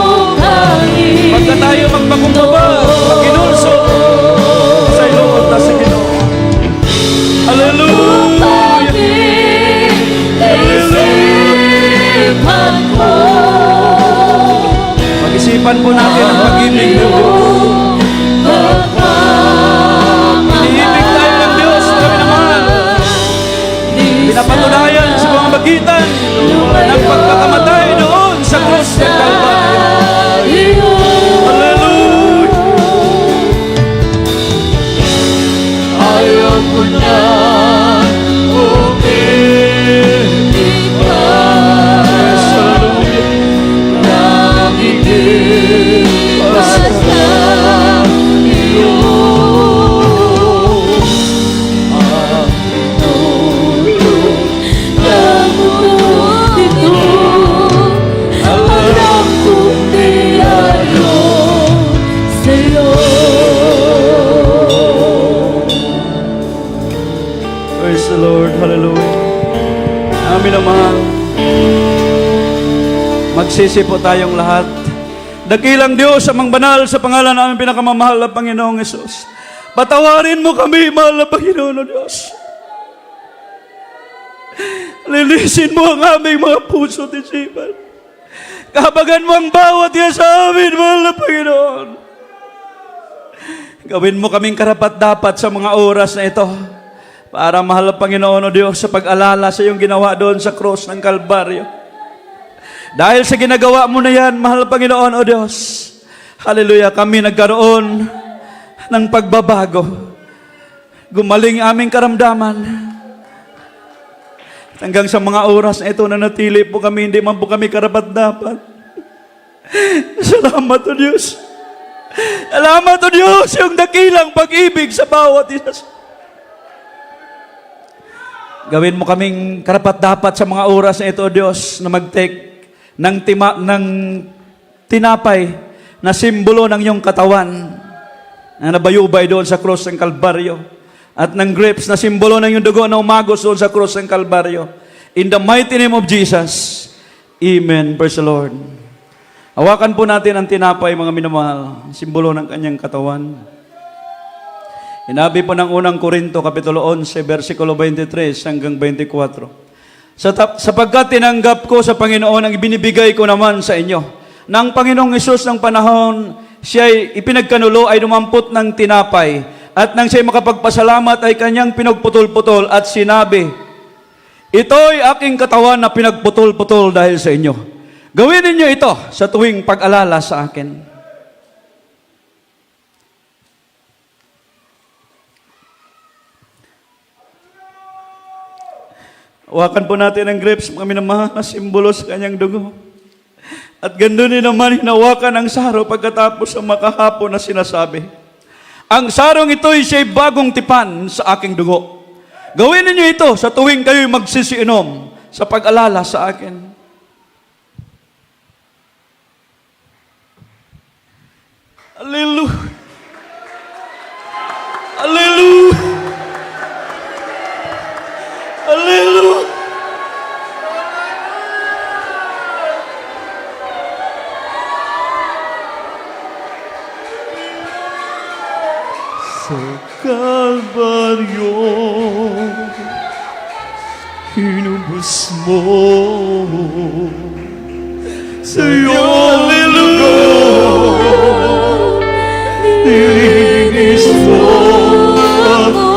Pagka tayo magpakumbaba, maginulso sa ilong na sa Ginoo. Hallelujah! Pag-isipan po natin ang pag-ibig ng Diyos. Iniibig tayo ng Diyos, kami naman. Pinapatunayan sa mga magitan ng pagkakamatay noon sa krus ng Kalbaryo. Hallelujah! Ayaw ko na Praise the Lord. Hallelujah. Amin naman. Magsisi po tayong lahat. Dakilang Diyos, amang banal, sa pangalan namin pinakamamahal na Panginoong Yesus. Patawarin mo kami, mahal na Panginoon o Diyos. Linisin mo ang aming mga puso at isipan. Kahabagan mo ang bawat iya sa amin, mahal na Panginoon. Gawin mo kaming karapat-dapat sa mga oras na ito. Para mahal na Panginoon o Diyos, sa pag-alala sa iyong ginawa doon sa cross ng Kalbaryo. Dahil sa ginagawa mo na yan, mahal na Panginoon o Diyos, hallelujah, kami nagkaroon ng pagbabago. Gumaling aming karamdaman. Hanggang sa mga oras na ito na natili po kami, hindi man po kami karapat-dapat. Salamat o Diyos. Salamat o Diyos, yung dakilang pag-ibig sa bawat isa. Gawin mo kaming karapat-dapat sa mga oras na ito, O Diyos, na mag-take ng tinapay na simbolo ng iyong katawan na nabayubay doon sa cross ng Kalbaryo at ng grapes na simbolo ng iyong dugo na umagos doon sa cross ng Kalbaryo. In the mighty name of Jesus, Amen. Praise the Lord. Hawakan po natin ang tinapay, mga minamahal, simbolo ng kanyang katawan. Hinabi po ng unang Korinto, Kapitulo 11, versikulo 23 hanggang 24. Sapagkat tinanggap ko sa Panginoon ang ibinibigay ko naman sa inyo. Nang Panginoong Hesus ng panahon, siya'y ipinagkanulo ay lumampot ng tinapay. At nang siya'y makapagpasalamat ay kanyang pinagputol-putol at sinabi, ito'y aking katawan na pinagputol-putol dahil sa inyo. Gawin ninyo ito sa tuwing pag-alala sa akin. Hawakan po natin ang grapes, mga minamahal na simbolo sa kanyang dugo. At ganda din naman hinawakan ang saro pagkatapos ang makahapon na sinasabi, ang sarong ito'y siya'y bagong tipan sa aking dugo. Gawin ninyo ito sa tuwing kayo'y magsisiinom sa pag-alala sa akin. Hallelujah! Hallelujah! Hallelujah! Sa Kalbaryo, hinubos mo sa iyong loob, nilinis mo ako.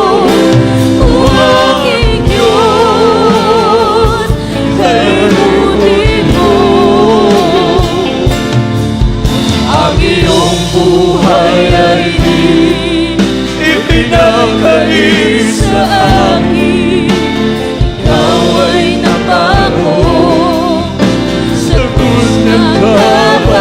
Ipinagkais sa akin, ikaw ay nabago sa krus ng Kalbaryo.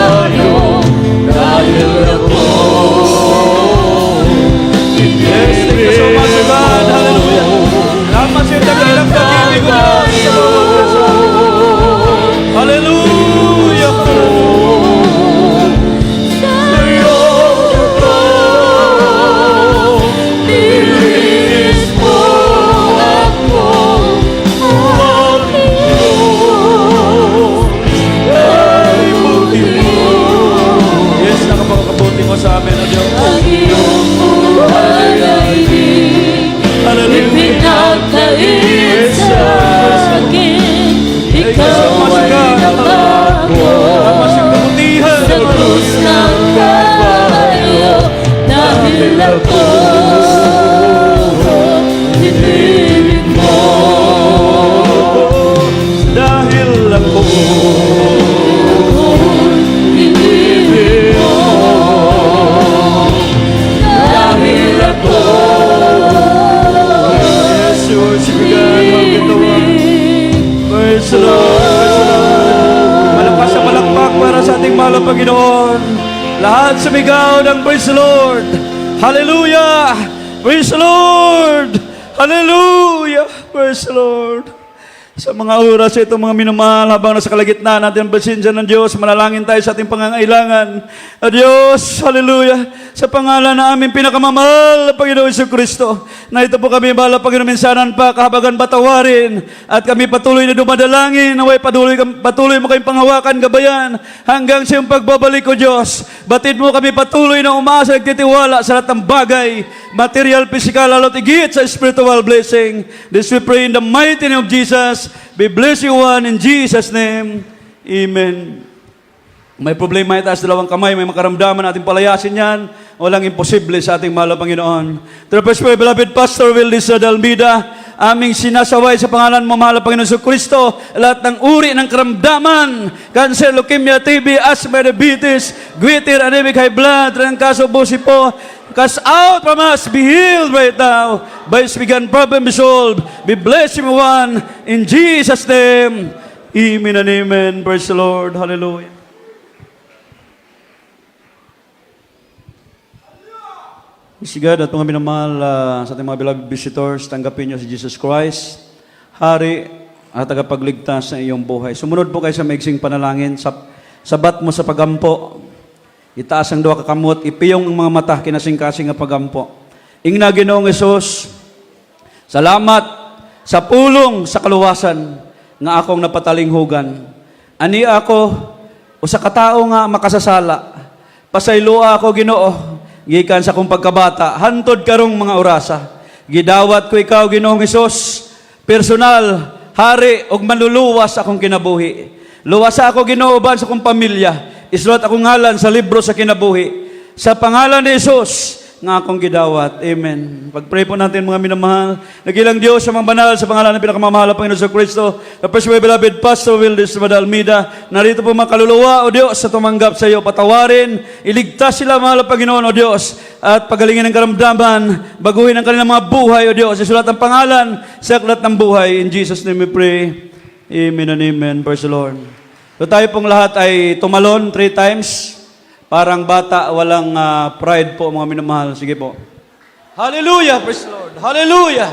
inibig mo. Dahil ako Jesus, ibigay mo ang bitawan. Praise the Lord. Malakas ang malakpak para sa ating mahal na Panginoon. Lahat sumigaw ng praise the Lord. Hallelujah! Praise the Lord! Hallelujah! Praise the Lord! Sa mga oras ito, mga minamahal, habang nasa kalagitnaan natin ang presensya ng Diyos, manalangin tayo sa ating pangangailangan. Diyos, hallelujah, sa pangalan na aming pinakamamahal na Panginoon Jesucristo, na ito po kami, mahal na Panginoon, minsanan pa, kahabagan batawarin, at kami patuloy na dumadalangin, naway patuloy mo kayong panghawakan, gabayan, hanggang sa iyong pagbabalik ko, Diyos. Batid mo kami patuloy na umasa, nagtitiwala sa lahat ng bagay, material, physical, lalo't higit sa spiritual blessing. This we pray in the mighty name of Jesus. Be blessed you one in Jesus' name. Amen. May problema itaas dalawang kamay, may makaramdaman natin palayasin yan. Walang imposible sa ating mahal na Panginoon. To the first beloved Pastor Willis Dalmida, aming sinasaway sa pangalan mo, mahal na Panginoon Jesucristo, lahat ng uri ng karamdaman, cancer, leukemia, TB, asthma, diabetes, goiter, anemic, high blood, trangkaso, busi po, cast out from us, be healed right now. By His began problem be solved. Be blessed, everyone. In Jesus' name. Amen and amen. Praise the Lord. Hallelujah. Praise God at mga minamahal sa ating mga beloved visitors, tanggapin niyo si Jesus Christ, Hari at tagapagligtas sa iyong buhay. Sumunod po kayo sa maiksing panalangin. Sabat mo sa pagampo. Itaas ang duwa kakamot, ipiyong ang mga mata, kinasing-kasing nga pagampo. Ingna Ginoong Hesus, salamat sa pulong sa kaluwasan nga akong napatalinghugan. Ani ako, o sa katao nga makasasala, pasaylua ako Ginoo, gikan sa kong pagkabata, hantod karong mga orasa. Gidawat ko ikaw Ginoong Hesus, personal, hari, og manluluwas akong kinabuhi. Luwasa ako Ginoo uban sa kong pamilya. Isulat akong ngalan sa libro sa kinabuhi. Sa pangalan ni Jesus, nga akong gidawat. Amen. Pag-pray po natin mga minamahal. Nagilang Diyos sa mga banal sa pangalan ng pinakamamahal na Panginoon sa Kristo. The first way, beloved Pastor Willis Almeida. Narito po mga kaluluwa, O Diyos, sa tumanggap sa iyo. Patawarin, iligtas sila mahal na Panginoon, O Diyos. At pagalingin ang karamdaman, baguhin ang kanilang mga buhay, O Diyos. Isulat ang pangalan sa aklat ng buhay. In Jesus' name we pray. Amen and amen. Praise the Lord. So tayo pong lahat ay tumalon 3 times. Parang bata, walang pride po mga minamahal. Sige po. Hallelujah, praise the Lord. Hallelujah.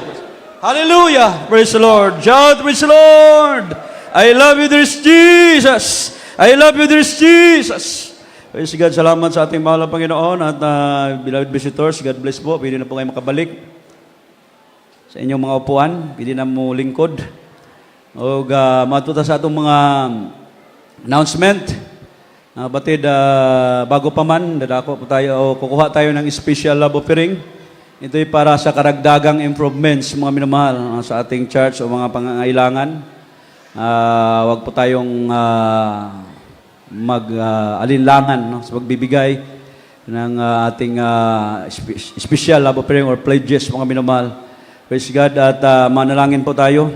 Hallelujah, praise the Lord. Shout, praise the Lord. I love you, there's Jesus. I love you, there's Jesus. Praise God, salamat sa ating mahal na Panginoon at beloved visitors, God bless po. Pwede na po kayo makabalik sa inyong mga upuan. Pwede na mo lingkod. O matuta sa atong mga announcement. Batid, bago pa man, dadako po tayo, o kukuha tayo ng special love offering. Ito ay para sa karagdagang improvements, mga minamahal, sa ating church o mga pangangailangan. Huwag po tayong mag-alinlangan sa pagbibigay ng ating special love offering or pledges, mga minamahal. Praise God at manalangin po tayo.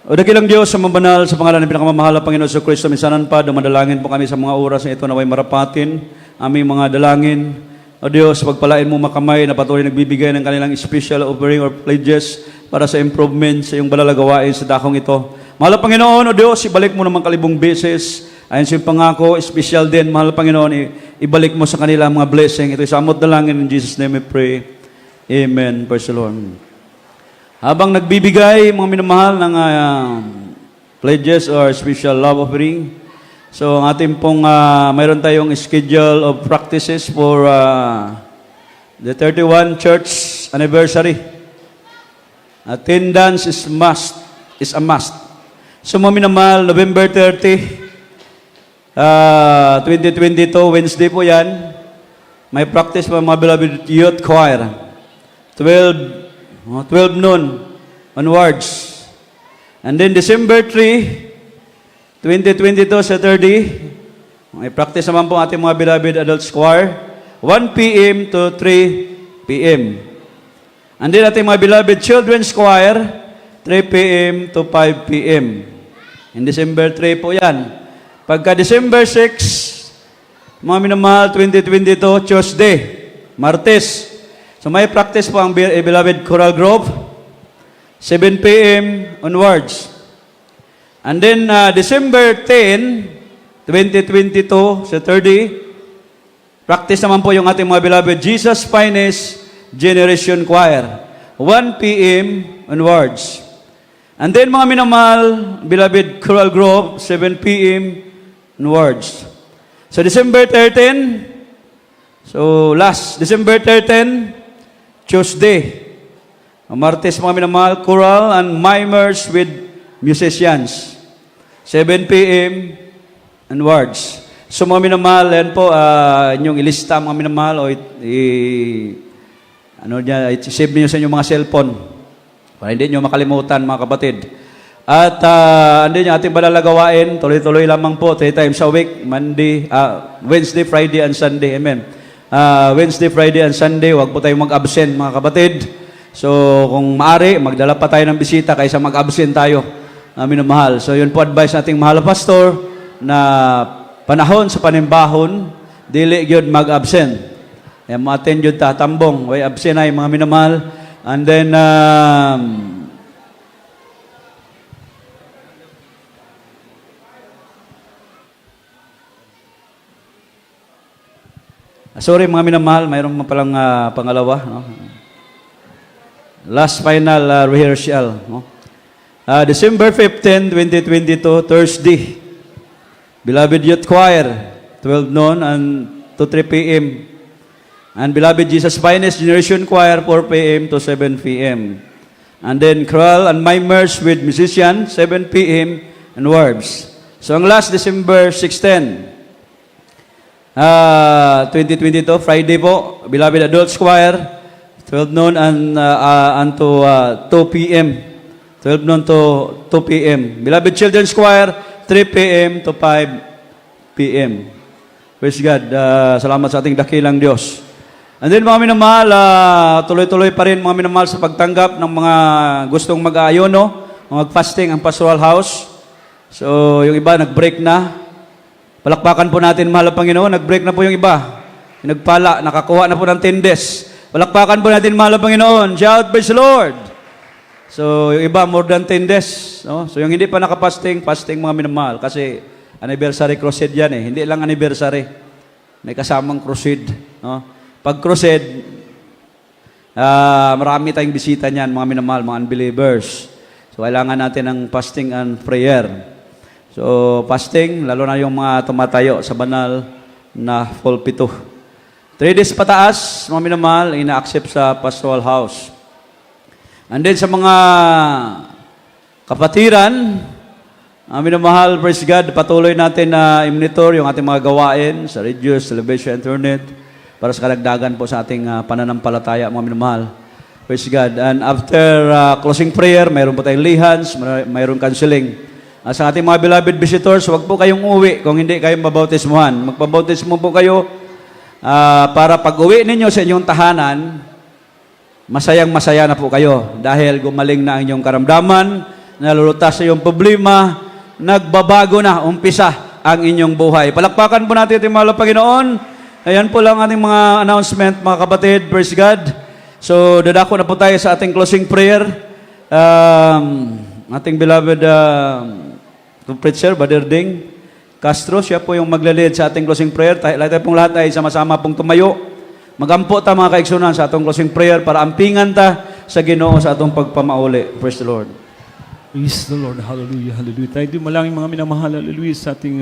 O dakilang Diyos sa mabanal sa pangalan ng pinakamamahal na Panginoon sa Kristo, minsanan pa, dumadalangin po kami sa mga oras na ito na may marapatin, aming mga dalangin. O Diyos, pagpalain mo makamay na patuloy nagbibigay ng kanilang special offering or pledges para sa improvement sa iyong balalagawain sa dakong ito. Mahal na Panginoon, O Diyos, ibalik mo naman kalibong beses. Ayon sa iyong pangako, special din, mahal na Panginoon, ibalik mo sa kanila mga blessing. Ito isamot dalangin in Jesus' name we pray. Amen. Praise the Lord. Habang nagbibigay, mga minamahal, ng pledges or special love offering, so ang ating pong, mayroon tayong schedule of practices for the 31 church anniversary. Attendance is a must. So mga minamahal, November 30, 2022, Wednesday po yan, may practice pa mga beloved youth choir. 12 noon onwards. And then December 3, 2022, Saturday, may practice naman po ating mga beloved adults choir, 1 p.m. to 3 p.m. And then ating mga beloved children's choir, 3 p.m. to 5 p.m. In December 3 po yan. Pagka December 6, mga minamahal, 2022, Tuesday, Martes. So may practice po ang beloved Coral Grove, 7 p.m. onwards. And then December 10, 2022, Saturday, practice naman po yung ating mga beloved Jesus Finest Generation Choir, 1 p.m. onwards. And then mga minamahal, beloved Coral Grove, 7 p.m. onwards. So December 13, December 13, Tuesday, Martes mga minamahal, choral and mimers with musicians, 7 p.m. onwards. So mga minamahal, yan po, inyong ilista mga minamahal, o i-save niyo sa inyong mga cellphone, para hindi niyo makalimutan mga kapatid. At andun yung ating malalagawain, tuloy-tuloy lamang po, 3 times a week, Wednesday, Friday, and Sunday. Amen. Wednesday, Friday, and Sunday, huwag po tayong mag-absent mga kapatid. So kung maaari, magdala pa tayo ng bisita kaysa mag-absent tayo, minamahal. So yun po advice nating mahal na pastor, na panahon sa panimbahon, dili gyud mag-absent. Ma-attend yun tatambong, way absent ay mga minamahal. And then, sorry mga minamahal, mayroon palang pangalawa. No? Last final rehearsal. No? December 15, 2022, Thursday. Beloved Youth Choir, 12 noon and to 3 p.m. And Beloved Jesus Finest Generation Choir, 4 p.m. to 7 p.m. And then choral and mimers with musicians, 7 p.m. onwards. So ang last, December 16, 2022, Friday po, Beloved Adults Choir, 12 noon and to 2 p.m. 12 noon to 2 p.m. Beloved Children's Choir, 3 p.m. to 5 p.m. Praise God. Salamat sa ating dakilang Diyos. And then mga minamahal, tuloy-tuloy pa rin mga minamahal sa pagtanggap ng mga gustong mag-aayono, mag-fasting ang Pastoral House. So yung iba nag-break na. Palakpakan po natin, mahal na Panginoon, nag-break na po yung iba. Nagpala, nakakuha na po ng 10 days. Palakpakan po natin, mahal na Panginoon. Shout, praise the Lord. So, yung iba, more than 10 days. No? So, yung hindi pa nakapasting, fasting mga minamahal. Kasi, anniversary crusade yan eh. Hindi lang anniversary. May kasamang crusade. No? Pag crusade, marami tayong bisita niyan, mga minamahal, mga unbelievers. So, kailangan natin ng fasting and prayer. So, fasting, lalo na yung mga tumatayo sa banal na pulpito. 3 days pataas, mga minamahal, ina-accept sa Pastoral House. And then sa mga kapatiran, minamahal, praise God, patuloy natin na i-monitor yung ating mga gawain sa radio, television, internet, para sa kalagdagan po sa ating pananampalataya, mga minamahal. Praise God. And after closing prayer, mayroon po tayong lihans, mayroon counseling. Sa ating mga beloved visitors, huwag po kayong uwi kung hindi kayo mabautismuhan. Magpabautismo po kayo para pag-uwi ninyo sa inyong tahanan, masayang-masaya na po kayo dahil gumaling na ang inyong karamdaman, nalulutas sa iyong problema, nagbabago na, umpisa ang inyong buhay. Palakpakan po natin ating mahal na Panginoon. Ayan po lang ating mga announcement, mga kapatid. Praise God. So, dadako na po tayo sa ating closing prayer. Ating beloved preacher, Brother Ding Castro, siya po yung maglalid sa ating closing prayer. Tayo pong lahat ay sama-sama pong tumayo. Magampo ta mga kaigsunan sa atong closing prayer para ampingan ta sa Ginoo sa atong pagpamauli. Praise the Lord. Praise the Lord. Hallelujah. Hallelujah. Tayo din malangin mga minamahal. Hallelujah. Sa ating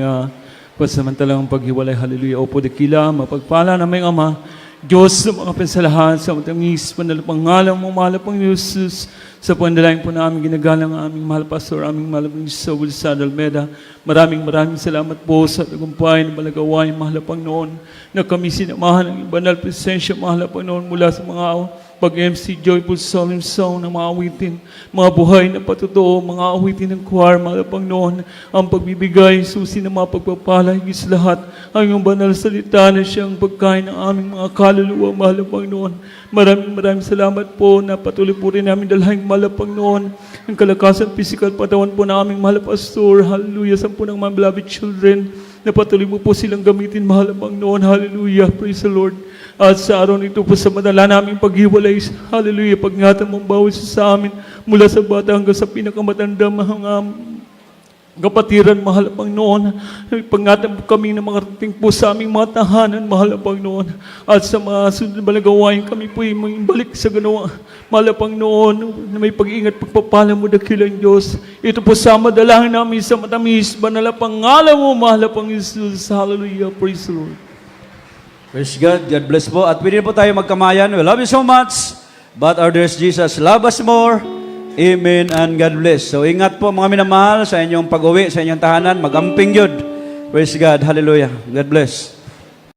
pasamantalang paghiwalay. Hallelujah. Opo dakila, mapagpala na may Ama, Diyos sa mga pinsalahan, sa matangis, panalapangalang mo, mahal pang Jesus, sa pandalain po namin ginagalang aming mahal pastor, aming mahal pang Saul sa Almeda. Maraming salamat po sa tagumpay ng malagawain, mahal pang noon, na kami sinamahan ng banal presensya, mahal pang noon, mula sa mga pag-MC Joyful Solemn Song ng mga awitin, mga buhay na patotoo, mga awitin ng choir, mahal na Panginoon, ang pagbibigay, susi ng mga pagpapala, higit sa lahat, ang iyong banal salita na siyang pagkain ng aming mga kaluluwa, mahal na Panginoon. Maraming salamat po na patuloy po rin namin dalhin, mahal na Panginoon, ang kalakasan, physical patawan po ng aming mahal na pastor, hallelujah, sa po ng mga beloved children, na patuloy mo po silang gamitin, mahal na Panginoon, hallelujah, praise the Lord. At sa araw nito po sa madala naming paghiwalay, hallelujah, pagngatan mong bawat isa sa amin, mula sa bata hanggang sa pinakamatanda, mga kapatiran, mahal na Panginoon, pagngatan mo kami na makarating po sa aming mga tahanan, mahal na Panginoon, at sa mga sunod na balagawain kami po yung balik sa ganawa, mahal na Panginoon, na may pag-iingat, pagpapala mo dakilang Diyos. Ito po sa madalangin namin sa matamis, banal na pangalan mo, mahal na Panginoon Jesus, hallelujah, praise the Lord. Praise God. God bless po. At pwede po tayo magkamayan. We love you so much. But our dear Jesus, love us more. Amen and God bless. So ingat po mga minamahal sa inyong pag-uwi, sa inyong tahanan. Mag-amping yun. Praise God. Hallelujah. God bless.